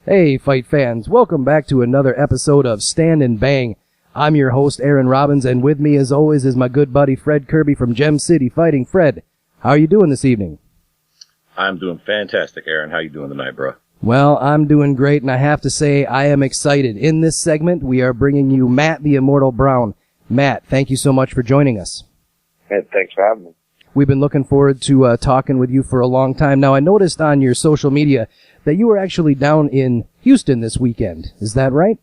Hey, fight fans, welcome back to another episode of Stand and Bang. I'm your host, Aaron Robbins, and with me, as always, is my good buddy, Fred Kirby from Gem City Fighting. Fred, how are you doing this evening? I'm doing fantastic, Aaron. How you doing tonight, bro? Well, I'm doing great, and I have to say, I am excited. In this segment, we are bringing you Matt the Immortal Brown. Matt, thank you so much for joining us. Hey, thanks for having me. We've been looking forward to talking with you for a long time. Now, I noticed on your social media that you were actually down in Houston this weekend. Is that right?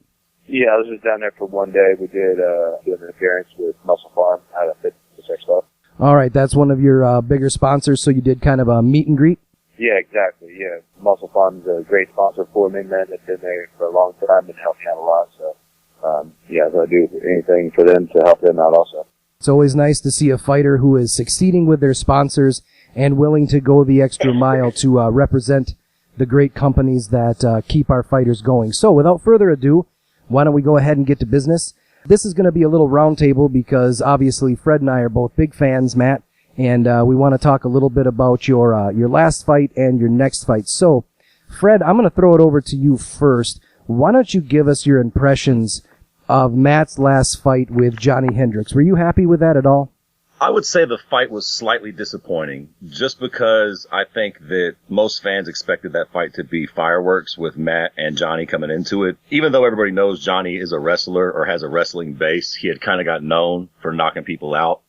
Yeah, I was just down there for one day. We did an appearance with Muscle Farm at a fitness expo. All right, that's one of your bigger sponsors, so you did kind of a meet and greet? Yeah, exactly, yeah. Muscle Farm is a great sponsor for me, man. They've been there for a long time and helped me out a lot. So, so I do anything for them to help them out also. It's always nice to see a fighter who is succeeding with their sponsors and willing to go the extra mile to represent the great companies that keep our fighters going. So without further ado, why don't we go ahead and get to business? This is going to be a little roundtable because obviously Fred and I are both big fans, Matt, and we want to talk a little bit about your last fight and your next fight. So, Fred, I'm going to throw it over to you first. Why don't you give us your impressions of Matt's last fight with Johnny Hendricks? Were you happy with that at all? I would say the fight was slightly disappointing, just because I think that most fans expected that fight to be fireworks with Matt and Johnny coming into it. Even though everybody knows Johnny is a wrestler or has a wrestling base, he had kind of got known for knocking people out.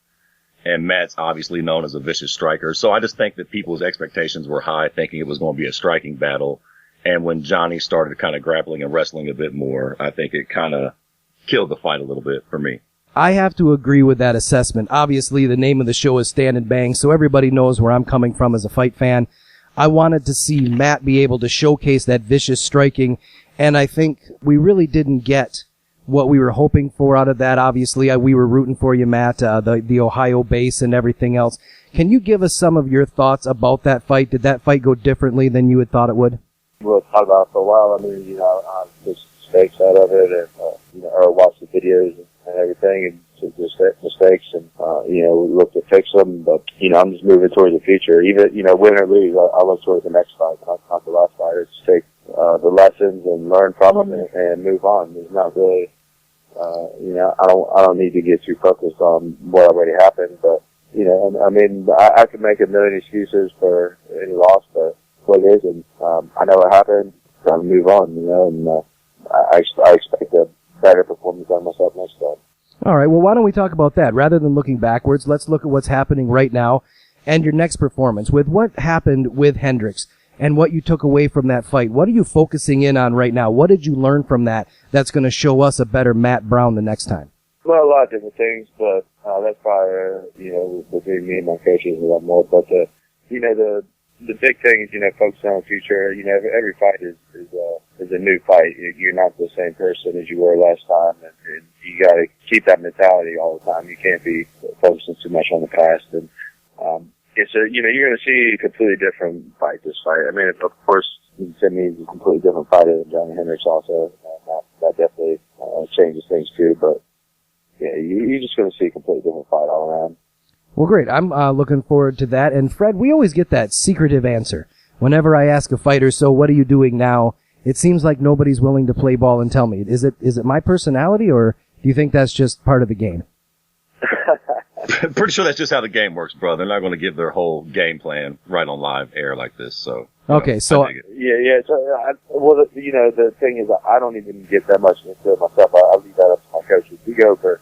And Matt's obviously known as a vicious striker. So I just think that people's expectations were high, thinking it was going to be a striking battle. And when Johnny started kind of grappling and wrestling a bit more, I think it kind of killed the fight a little bit for me. I have to agree with that assessment. Obviously, the name of the show is Stand and Bang, so everybody knows where I'm coming from as a fight fan. I wanted to see Matt be able to showcase that vicious striking, and I think we really didn't get what we were hoping for out of that. Obviously, we were rooting for you, Matt, the Ohio base and everything else. Can you give us some of your thoughts about that fight? Did that fight go differently than you had thought it would? We'll talk about it for a while. I mean, I took mistakes out of it and, or watched the videos and everything and took mistakes and, we looked to fix them. But, I'm just moving towards the future. Even, win or lose, I look towards the next fight, not the last fight. It's take the lessons and learn from them and move on. There's not really, I don't need to get too focused on what already happened. But, I could make a million excuses for any loss, but what it is, and I know what happened. Gotta move on, and I expect a better performance on myself next time. All right, well, why don't we talk about that? Rather than looking backwards, let's look at what's happening right now and your next performance. With what happened with Hendricks and what you took away from that fight, what are you focusing in on right now? What did you learn from that that's going to show us a better Matt Brown the next time? Well, a lot of different things, but that's probably, between me and my coaches a lot more. But, the big thing is, focusing on the future. Every fight is a new fight. You're not the same person as you were last time, and you got to keep that mentality all the time. You can't be focusing too much on the past. And you're going to see a completely different fight this fight. I mean, of course, Tim means a completely different fighter than Johnny Hendricks also. That definitely changes things too. But yeah, you're just going to see a completely different fight all around. Well, great. I'm looking forward to that. And Fred, we always get that secretive answer. Whenever I ask a fighter, so what are you doing now? It seems like nobody's willing to play ball and tell me. Is it my personality, or do you think that's just part of the game? Pretty sure that's just how the game works, bro. They're not going to give their whole game plan right on live air like this. So okay, so yeah. So, the thing is, I don't even get that much into it myself. I leave that up to my coaches. We go over,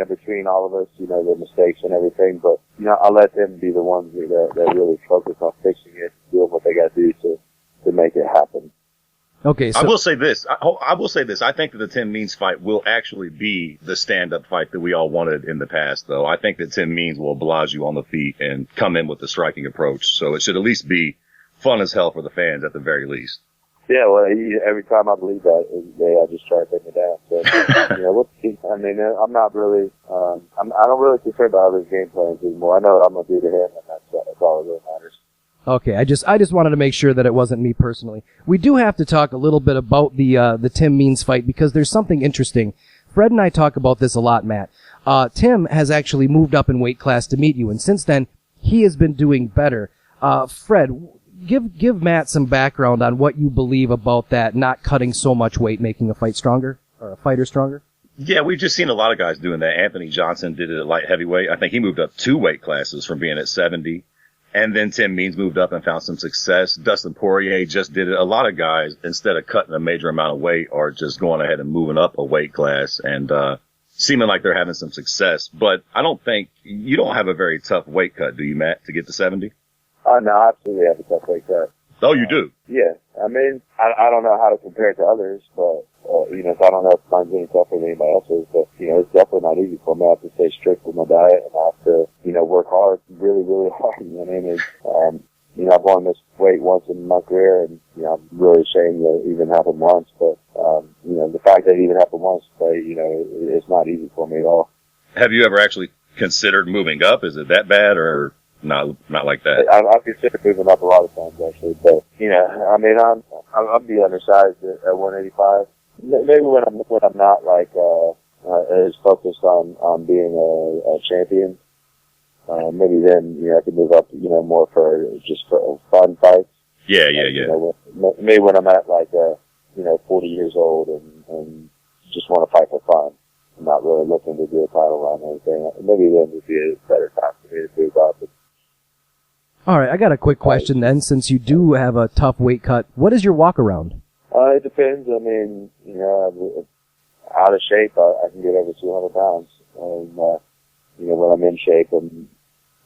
between all of us, the mistakes and everything, but, I let them be the ones that really focus on fixing it, doing what they got to do to make it happen. Okay, so I will say this. I think that the Tim Means fight will actually be the stand-up fight that we all wanted in the past, though. I think that Tim Means will oblige you on the feet and come in with the striking approach, so it should at least be fun as hell for the fans at the very least. Yeah, well, every time I believe that, I just try to bring it down. So, I'm not really, I don't really concern about his game plans anymore. I know what I'm going to do to him, and that's all that really matters. Okay, I just wanted to make sure that it wasn't me personally. We do have to talk a little bit about the Tim Means fight because there's something interesting. Fred and I talk about this a lot, Matt. Tim has actually moved up in weight class to meet you, and since then, he has been doing better. Fred, give Matt some background on what you believe about that, not cutting so much weight, making a fight stronger, or a fighter stronger. Yeah, we've just seen a lot of guys doing that. Anthony Johnson did it at light heavyweight. I think he moved up 2 weight classes from being at 70. And then Tim Means moved up and found some success. Dustin Poirier just did it. A lot of guys, instead of cutting a major amount of weight, are just going ahead and moving up a weight class and seeming like they're having some success. But I don't think you don't have a very tough weight cut, do you, Matt, to get to 70? No, I absolutely have a tough weight cut. Oh, you do? Yeah. I mean, I don't know how to compare it to others, but, so I don't know if mine's any tougher than anybody else's, but, it's definitely not easy for me. I have to stay strict with my diet, and I have to, work hard, really, really hard. I mean, I've only missed weight once in my career, and, I'm really ashamed that it even happened once, but, the fact that it even happened once, it's not easy for me at all. Have you ever actually considered moving up? Is it that bad, or not like that? I've considered moving up a lot of times, actually, but, I'm be undersized at 185. Maybe when I'm not as focused on being a champion, maybe then I could move up more for fun fights. Yeah. Maybe when I'm at 40 years old and just want to fight for fun, I'm not really looking to do a title run or anything. Maybe then would be a better time for me to move up. All right, I got a quick question then. Since you do have a tough weight cut, what is your walk around? It depends. I mean, out of shape, I can get over 200 pounds. And, when I'm in shape, I'm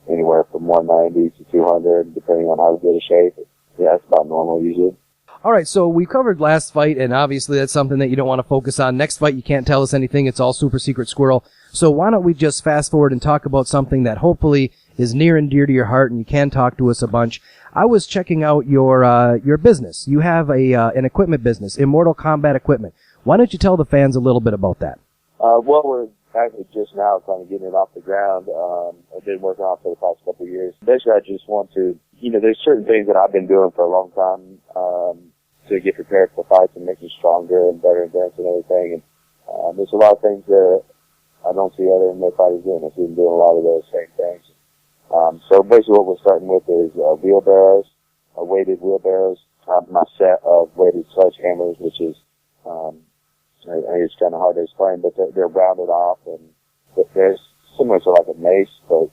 anywhere from 190 to 200, depending on how good of shape. Yeah, that's about normal usually. All right, so we covered last fight, and obviously that's something that you don't want to focus on. Next fight, you can't tell us anything. It's all super secret squirrel. So why don't we just fast forward and talk about something that hopefully is near and dear to your heart, and you can talk to us a bunch. I was checking out your business. You have an equipment business, Immortal Combat Equipment. Why don't you tell the fans a little bit about that? Well, we're actually just now kind of getting it off the ground. I've been working on it for the past couple of years. Basically, I just want to, there's certain things that I've been doing for a long time to get prepared for fights and make me stronger and better endurance and everything. And there's a lot of things that I don't see other MMA fighters doing. I've been doing a lot of those same things. So basically what we're starting with is wheelbarrows, weighted wheelbarrows, my set of weighted sledgehammers, which is it's kind of hard to explain, but they're rounded off, and they're similar to like a mace, but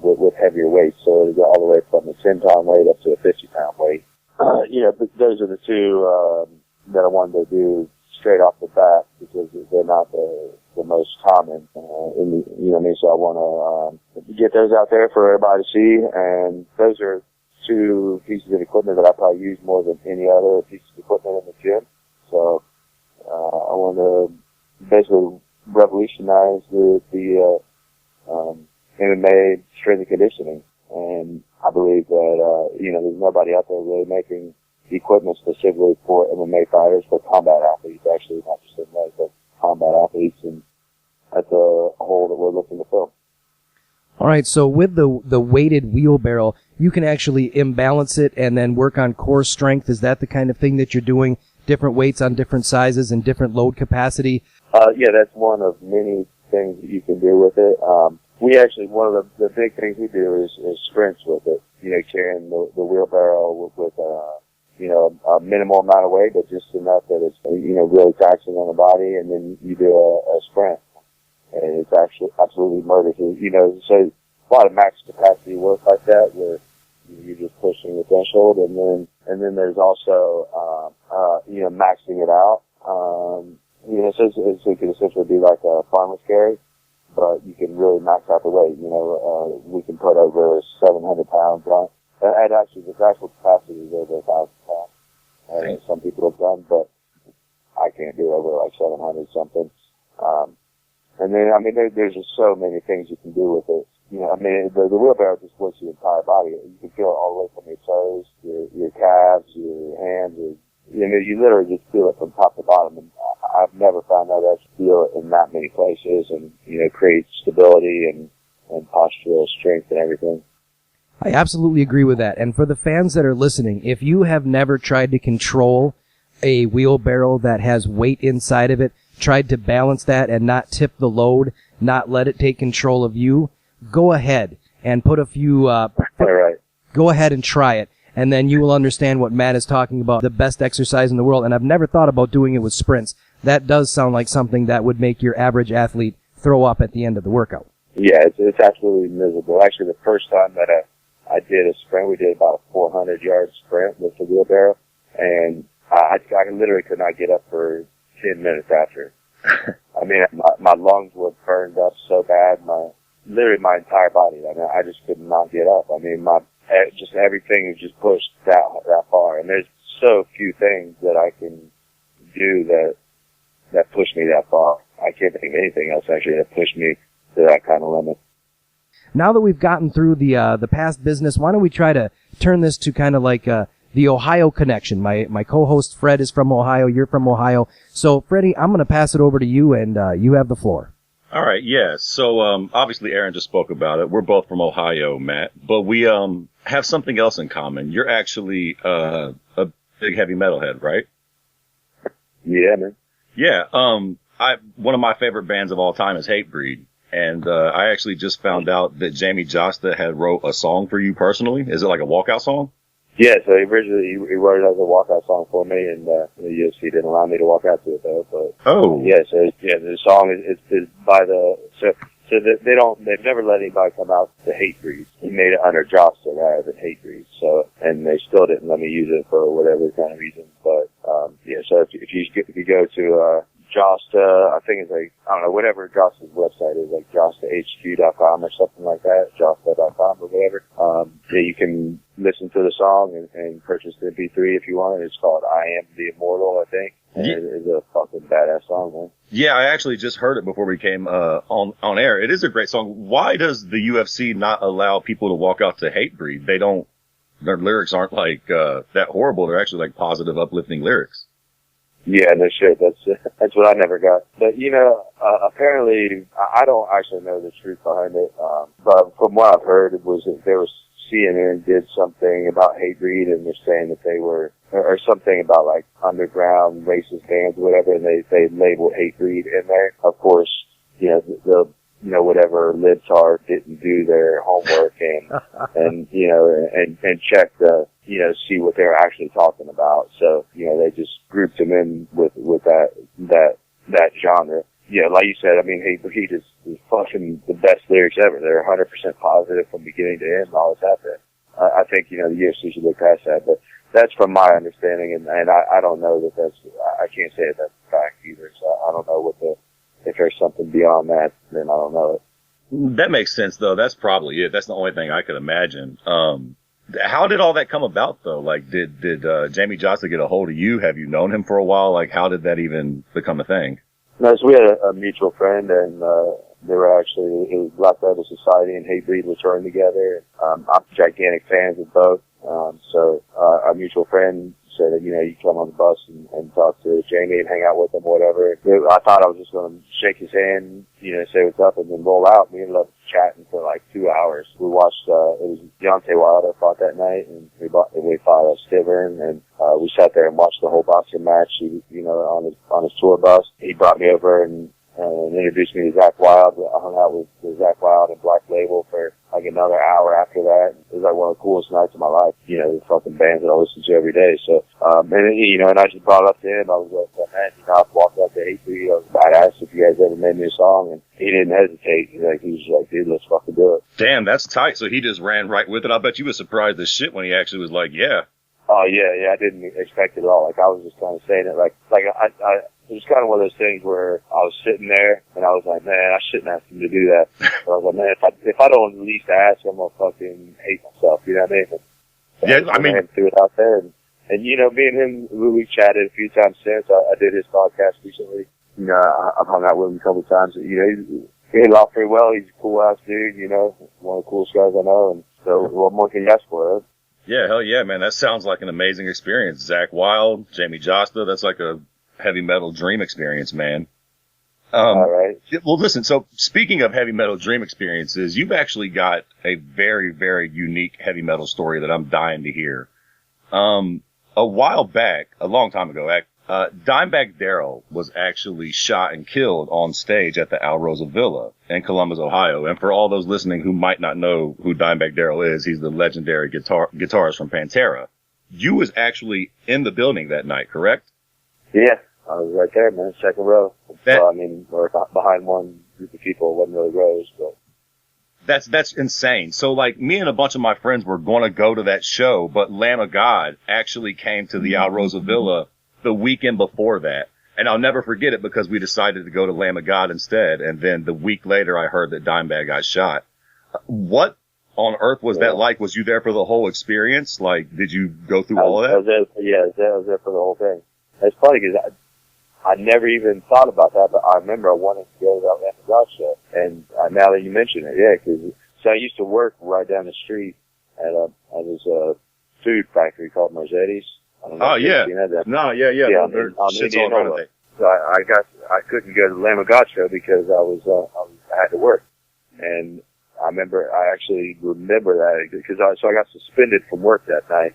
with heavier weights. So they go all the way from a 10-pound weight up to a 50-pound weight. But those are the two that I wanted to do straight off the bat because they're not the most common. So I want to get those out there for everybody to see, and those are two pieces of equipment that I probably use more than any other piece of equipment in the gym. So I want to basically revolutionize the MMA strength and conditioning, and I believe that there's nobody out there really making equipment specifically for MMA fighters, for combat athletes, actually, not just MMA, but combat athletes, and that's a hole that we're looking to fill. All right, so with the weighted wheelbarrow, you can actually imbalance it and then work on core strength. Is that the kind of thing that you're doing? Different weights on different sizes and different load capacity? Yeah, that's one of many things that you can do with it. We actually, one of the big things we do is sprints with it. Carrying the wheelbarrow with a minimal amount of weight, but just enough that it's, really taxing on the body, and then you do a sprint. And it's actually absolutely murderous. So a lot of max capacity work like that where you're just pushing the threshold, and then there's also, maxing it out. So it could essentially be like a farmer's carry, but you can really max out the weight. We can put over 700 pounds on. And actually, the actual capacity is over 1,000 pounds. Some people have done, but I can't do over like 700 something. And then, there's just so many things you can do with it. The wheelbarrow just works your entire body. You can feel it all the way from your toes, your calves, your hands. You literally just feel it from top to bottom. And I've never found out that I feel it in that many places, and create stability and postural strength and everything. I absolutely agree with that. And for the fans that are listening, if you have never tried to control a wheelbarrow that has weight inside of it, tried to balance that and not tip the load, not let it take control of you, go ahead and put a few, go ahead and try it. and then you will understand what Matt is talking about, the best exercise in the world. And I've never thought about doing it with sprints. That does sound like something that would make your average athlete throw up at the end of the workout. Yeah, it's absolutely miserable. Actually, the first time that I did a sprint, we did about a 400-yard sprint with the wheelbarrow, and I literally could not get up for 10 minutes after. I mean, my lungs were burned up so bad, literally my entire body. I mean, I just could not get up. I mean, just everything is just pushed that far, and there's so few things that I can do that push me that far. I can't think of anything else actually that pushed me to that kind of limit. Now that we've gotten through the past business, why don't we try to turn this to kind of like the Ohio connection. My co-host Fred is from Ohio. You're from Ohio. So, Freddie, I'm going to pass it over to you, and you have the floor. All right, yeah. So, obviously Aaron just spoke about it. We're both from Ohio, Matt, but we have something else in common. You're actually a big heavy metal head, right? Yeah, man. Yeah. One of my favorite bands of all time is Hatebreed. And I actually just found out that Jamie Jasta had wrote a song for you personally. Is it like a walkout song? Yeah, so originally he wrote it as a walkout song for me, and the UFC didn't allow me to walk out to it though. But the song is by they've never let anybody come out to Hatebreed. He made it under Jasta rather than Hatebreed. So, and they still didn't let me use it for whatever kind of reason. But so if you go to Jasta, I think it's like, I don't know, whatever Jasta's website is, like JastaHQ.com or something like that, Jasta.com or whatever. You can listen to the song and purchase the MP3 if you want. It's called I Am the Immortal, I think. And it's a fucking badass song, man. Yeah, I actually just heard it before we came on air. It is a great song. Why does the UFC not allow people to walk out to Hatebreed? Their lyrics aren't like that horrible. They're actually like positive, uplifting lyrics. Yeah, no shit. That's what I never got. But apparently, I don't actually know the truth behind it. But from what I've heard, it was that there was CNN did something about Hatebreed, and they're saying that they were, or something about like underground racist bands or whatever, and they labeled Hatebreed in there. Of course, whatever libtard didn't do their homework and check see what they're actually talking about. So, they just grouped them in with that genre. Yeah, like you said, I mean, Hatebreed is fucking the best lyrics ever. They're 100% positive from beginning to end and all this happened. I think, the UFC should look past that, but that's from my understanding, and I don't know I can't say that's a fact either, so I don't know if there's something beyond that, then I don't know it. That makes sense, though. That's probably it. That's the only thing I could imagine. How did all that come about, though? Like, did Jamie Jasta get a hold of you? Have you known him for a while? Like, how did that even become a thing? No, so we had a mutual friend, and they were actually, it was Black Label Society and Hatebreed were touring together. I'm gigantic fans of both. So our mutual friend said that, you come on the bus and talk to Jamie and hang out with him, whatever. I thought I was just going to shake his hand, say what's up and then roll out. We ended up chatting for like 2 hours. We watched, it was Deontay Wilder fought that night, and we fought Stivern, and we sat there and watched the whole boxing match, on his tour bus. He brought me over and introduced me to Zach Wild. I hung out with Zach Wild and Black Label for like another hour after that. It was like one of the coolest nights of my life. The fucking bands that I listen to every day. So, and I just brought it up to him. I was like, man, I've walked up to Hatebreed. I was badass if you guys ever made me a song. And he didn't hesitate. He was like, dude, let's fucking do it. Damn, that's tight. So he just ran right with it. I bet you was surprised as shit when he actually was like, yeah. Oh, yeah, I didn't expect it at all. Like, I was just kind of saying it it was kind of one of those things where I was sitting there and I was like, man, I shouldn't ask him to do that. But I was like, man, if I don't at least ask, I'm gonna fucking hate myself. You know what I mean? So yeah, I mean, threw it out there, and me and him, we've chatted a few times since. I did his podcast recently. I've hung out with him a couple of times. He hit it off pretty well. He's a cool ass dude. One of the coolest guys I know. And so, what more can you ask for? Huh? Yeah, hell yeah, man. That sounds like an amazing experience. Zach Wild, Jamie Jasta. That's like a heavy metal dream experience, man. All right. Well, listen, so speaking of heavy metal dream experiences, you've actually got a very, very unique heavy metal story that I'm dying to hear. A while back, a long time ago, Dimebag Darrell was actually shot and killed on stage at the Rosa Villa in Columbus, Ohio. And for all those listening who might not know who Dimebag Darrell is, he's the legendary guitarist from Pantera. You was actually in the building that night, correct? Yeah, I was right there, man, second row. Well, I mean, or behind one group of people. It wasn't really rows, but. That's insane. So, like, me and a bunch of my friends were going to go to that show, but Lamb of God actually came to the Rosa Villa the weekend before that. And I'll never forget it because we decided to go to Lamb of God instead. And then the week later, I heard that Dimebag got shot. What on earth was that like? Was you there for the whole experience? Like, did you go through all of that? I was there for the whole thing. It's funny because I never even thought about that, but I remember I wanted to go to that Lamb of God show. And now that you mention it, yeah, so I used to work right down the street at this food factory called Marzetti's. I don't know. Oh, yeah. You know that. No, yeah. Yeah, Shit's all around it. So I couldn't go to the Lamb of God show because I had to work. And I actually remember that because I got suspended from work that night.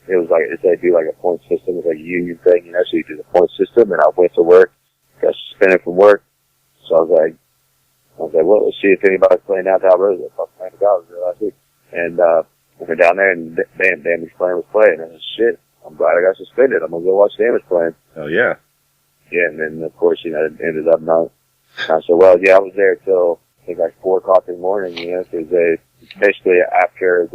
It was like, they do like a point system. It was like a union thing, you know, so you do the point system, and I went to work, got suspended from work. So I was like, well, let's see if anybody's playing out to Rosa. Fucking Lamb of God was there last week. And, we went down there and Damage Plan was playing, and I was, shit, I'm glad I got suspended. I'm gonna go watch Damage Plan. Oh, yeah. Yeah, and then, of course, you know, it ended up not so well. Yeah, I was there till, I think, like 4 o'clock in the morning, you know, because basically after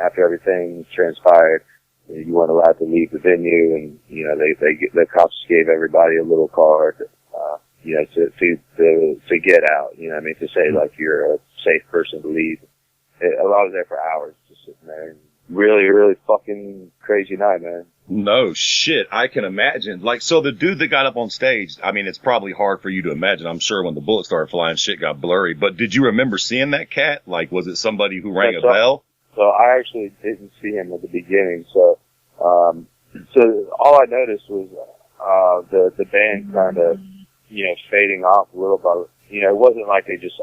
everything transpired, you weren't allowed to leave the venue, and, you know, the cops gave everybody a little card, you know, to get out, you know what I mean, to say, like, you're a safe person to leave. I was there for hours, just sitting there, and really, really fucking crazy night, man. No shit, I can imagine. Like, so the dude that got up on stage, I mean, it's probably hard for you to imagine. I'm sure when the bullets started flying, shit got blurry. But did you remember seeing that cat? Like, was it somebody who rang a bell? So I actually didn't see him at the beginning. So all I noticed was the band kind of, you know, fading off a little bit. You know, it wasn't like they just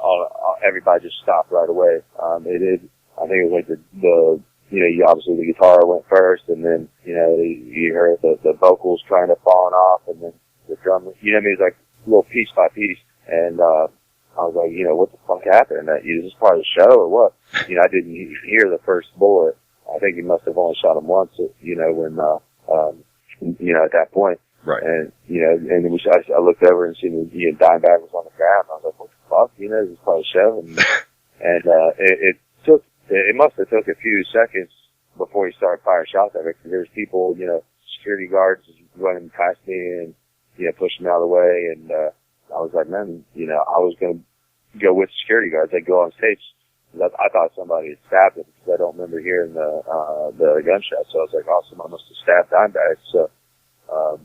everybody just stopped right away. They did. I think it was like the you know, obviously the guitar went first, and then, you know, you heard the vocals kind of falling off, and then the drum, you know what I mean? It was like little piece by piece. And, I was like, you know, what the fuck happened? Is this part of the show or what? You know, I didn't hear the first bullet. I think he must have only shot him once, you know, when, you know, at that point. Right. And, you know, and then I looked over and seen, you know, Dimebag was on the ground. I was like, what the fuck? You know, this is part of the show. And, it must have took a few seconds before he started firing shots at me, because there's people, you know, security guards running past me and, you know, pushing me out of the way. And, I was like, man, you know, I was going to go with security guards. They'd go on stage. I thought somebody had stabbed him, because I don't remember hearing the gunshot. So I was like, oh, someone must have stabbed Dimebag. So,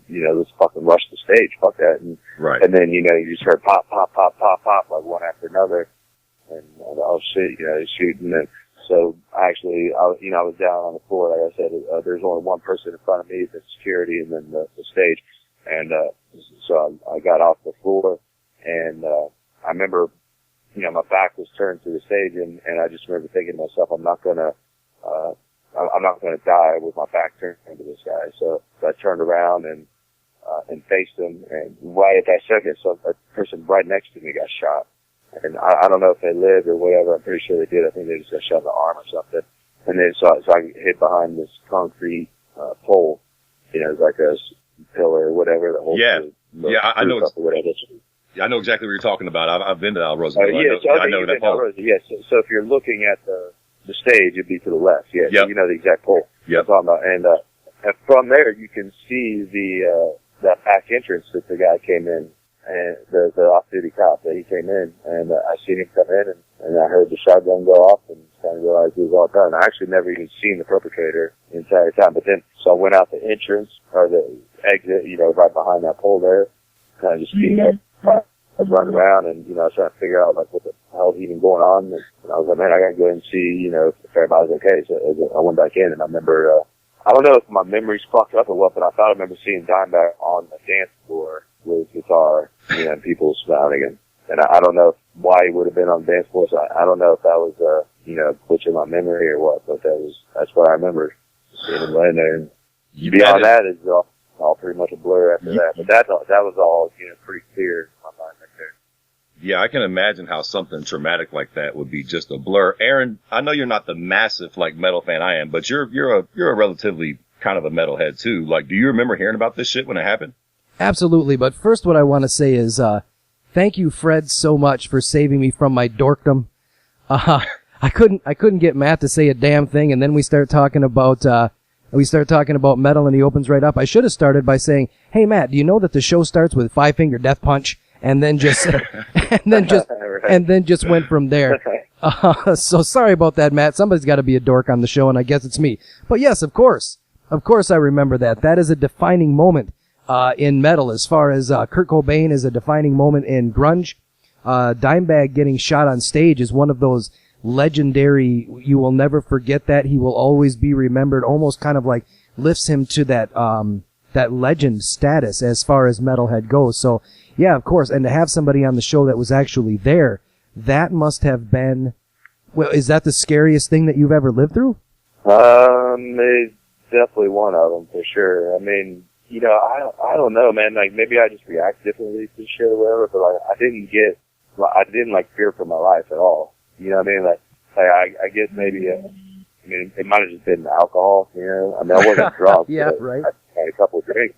you know, let's fucking rush the stage. Fuck that. And, right. And then, you know, you just heard pop, pop, pop, pop, pop, like one after another. And, oh shit, you know, he's shooting. And so actually, you know, I was down on the floor. Like I said, there's only one person in front of me, the security, and then the stage. And, so I got off the floor, and, I remember, you know, my back was turned to the stage, and I just remember thinking to myself, I'm not gonna die with my back turned to this guy. So I turned around and faced him, and right at that second, so a person right next to me got shot. And I don't know if they lived or whatever. I'm pretty sure they did. I think they just got shot in the arm or something. And then so I hid behind this concrete pole. You know, it's like a pillar or whatever. The whole I know. I know exactly what you're talking about. I've been to Rosa. I know that pole. Yes. So if you're looking at the stage, it'd be to the left. Yeah. Yep. So you know the exact pole. Yeah. I'm talking about. And from there you can see that back entrance that the guy came in. And the off-duty cop that he came in, and I seen him come in, and I heard the shotgun go off, and kind of realized he was all done. I actually never even seen the perpetrator the entire time, but then, so I went out the entrance, or the exit, you know, right behind that pole there, kind of just peeked up. I was running around, and, you know, I was trying to figure out, like, what the hell's even going on, and I was like, man, I gotta go and see, you know, if everybody's okay. So I went back in, and I remember, I don't know if my memory's fucked up or what, but I thought I remember seeing Dimebag on the dance floor with his guitar, you know, and people surrounding him. And I don't know why he would have been on the dance floor. So I don't know if that was, you know, glitch in my memory or what, but that's what I remember, seeing him laying there. And beyond that is all pretty much a blur after that. But that was all, you know, pretty clear in my mind right there. Yeah, I can imagine how something traumatic like that would be just a blur. Aaron, I know you're not the massive like metal fan I am, but you're a relatively kind of a metalhead too. Like, do you remember hearing about this shit when it happened? Absolutely. But first, what I want to say is, thank you, Fred, so much for saving me from my dorkdom. I couldn't get Matt to say a damn thing, and then we start talking about metal, and he opens right up. I should have started by saying, "Hey, Matt, do you know that the show starts with Five Finger Death Punch?" And then just went from there. So sorry about that, Matt. Somebody's got to be a dork on the show, and I guess it's me. But yes, of course, I remember that. That is a defining moment in metal, as far as Kurt Cobain is a defining moment in grunge. Dimebag getting shot on stage is one of those legendary. You will never forget that. He will always be remembered. Almost kind of like lifts him to that legend status as far as metalhead goes. So. Yeah, of course. And to have somebody on the show that was actually there, that must have been, well, is that the scariest thing that you've ever lived through? It's definitely one of them for sure. I mean, you know, I don't know, man. Like, maybe I just react differently to shit or whatever, but like, I didn't like fear for my life at all. You know what I mean? Like I guess maybe, I mean, it might have just been alcohol, you know? I mean, I wasn't drunk. Yeah, right. I had a couple of drinks.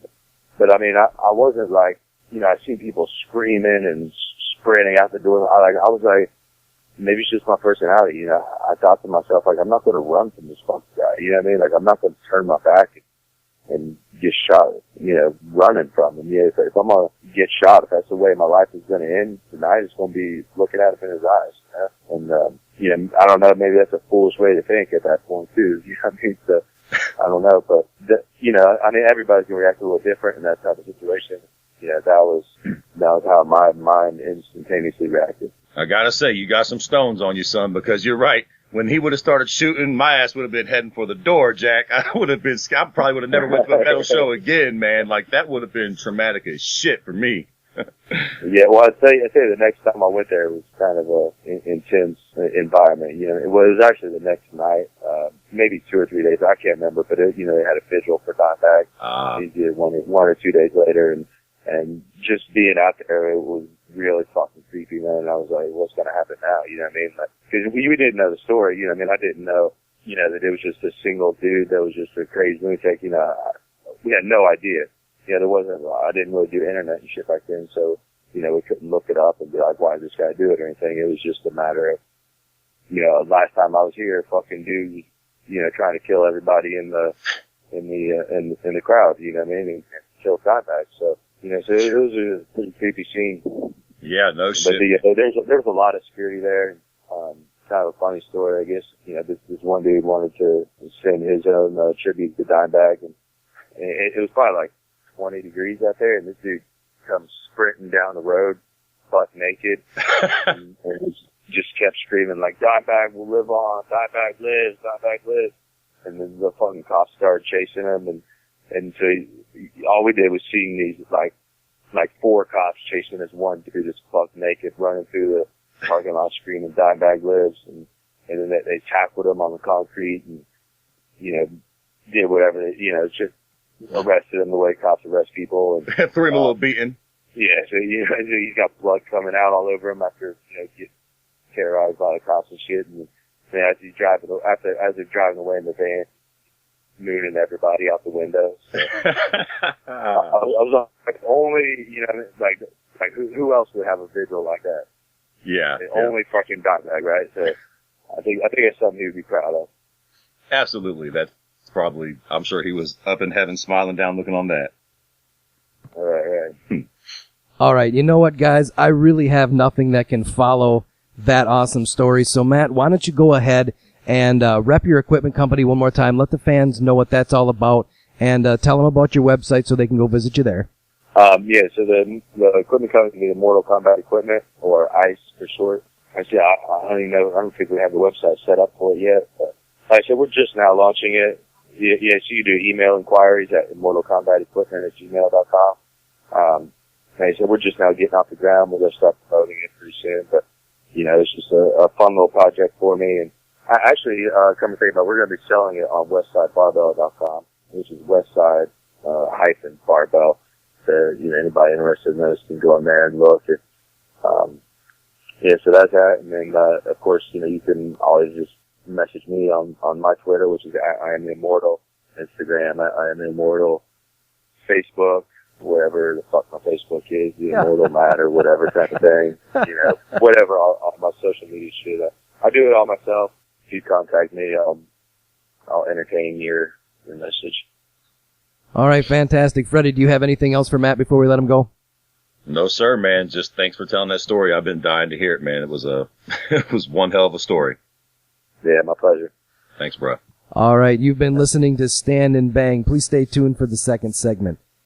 But I mean, I wasn't like, you know, I seen people screaming and sprinting out the door. I was like, maybe it's just my personality, you know. I thought to myself, like, I'm not going to run from this fucking guy, you know what I mean? Like, I'm not going to turn my back and get shot, you know, running from him. Yeah, if I'm going to get shot, if that's the way my life is going to end tonight, it's going to be looking at him in his eyes, you know? And, you know, I don't know, maybe that's a foolish way to think at that point, too, you know what I mean? So, I don't know, but, you know, I mean, everybody's going to react a little different in that type of situation. Yeah, that was how my mind instantaneously reacted. I gotta say, you got some stones on you, son, because you're right. When he would have started shooting, my ass would have been heading for the door, Jack. I probably would have never went to a metal show again, man. Like, that would have been traumatic as shit for me. Yeah, well, I'd say the next time I went there, it was kind of a intense environment. You know, it was actually the next night, maybe 2 or 3 days. I can't remember, but you know, they had a vigil for Dimebag. He did one or 2 days later, and just being out there, it was really fucking creepy, man. And I was like, what's going to happen now? You know what I mean? Like, cause we didn't know the story, you know what I mean? I didn't know, you know, that it was just a single dude that was just a crazy lunatic, you know. We had no idea. You know, I didn't really do internet and shit back then, so, you know, we couldn't look it up and be like, why did this guy do it or anything? It was just a matter of, you know, last time I was here, fucking dude, you know, trying to kill everybody in the crowd, you know what I mean? And kill Dimebag, so. You know, so it was a pretty creepy scene. Yeah, no shit. But there's a lot of security there. Kind of a funny story, I guess. You know, this one dude wanted to send his own tribute to Dimebag, and it was probably like 20 degrees out there, and this dude comes sprinting down the road, butt naked, and just kept screaming like, "Dimebag will live on, Dimebag lives, Dimebag lives." And then the fucking cops started chasing him, and so all we did was seeing these like 4 cops chasing this one dude that's buck naked running through the parking lot screaming Dimebag lives, and then they tackled him on the concrete and, you know, did whatever, you know, just arrested him the way cops arrest people. And threw him a little beating. Yeah, so, you know, he's got blood coming out all over him after, you know, getting terrorized by the cops and shit. And then as they're driving away in the van, mooning everybody out the window. So, I was like, only, you know, like who else would have a vigil like that? Yeah. Only fucking Dimebag, right? So I think it's something he would be proud of. Absolutely. That's probably, I'm sure he was up in heaven smiling down looking on that. All right. All right. You know what, guys? I really have nothing that can follow that awesome story. So, Matt, why don't you go ahead and rep your equipment company one more time. Let the fans know what that's all about, and tell them about your website so they can go visit you there. Yeah, so the equipment company, Immortal Combat Equipment, or ICE for short. Actually, I don't even know, I don't think we have the website set up for it yet. But like I said, we're just now launching it. Yeah, so you do email inquiries at immortalcombatequipment@gmail.com. Like I said, we're just now getting off the ground. We're going to start promoting it pretty soon. But, you know, it's just a fun little project for me. And come to think about it, we're going to be selling it on westsidebarbell.com, which is Westside, barbell. So, anybody interested in those can go in there and look. So that's that. And then, of course, you can always just message me on my Twitter, which is I am Immortal. Instagram, I am Immortal. Facebook, wherever the fuck my Facebook is, the Immortal Matt or whatever type of thing. Whatever, all my social media shit. I do it all myself. If you contact me, I'll entertain your message. All right, fantastic. Freddie, do you have anything else for Matt before we let him go? No, sir, man. Just thanks for telling that story. I've been dying to hear it, man. It was it was one hell of a story. Yeah, my pleasure. Thanks, bro. All right, you've been listening to Stand and Bang. Please stay tuned for the second segment.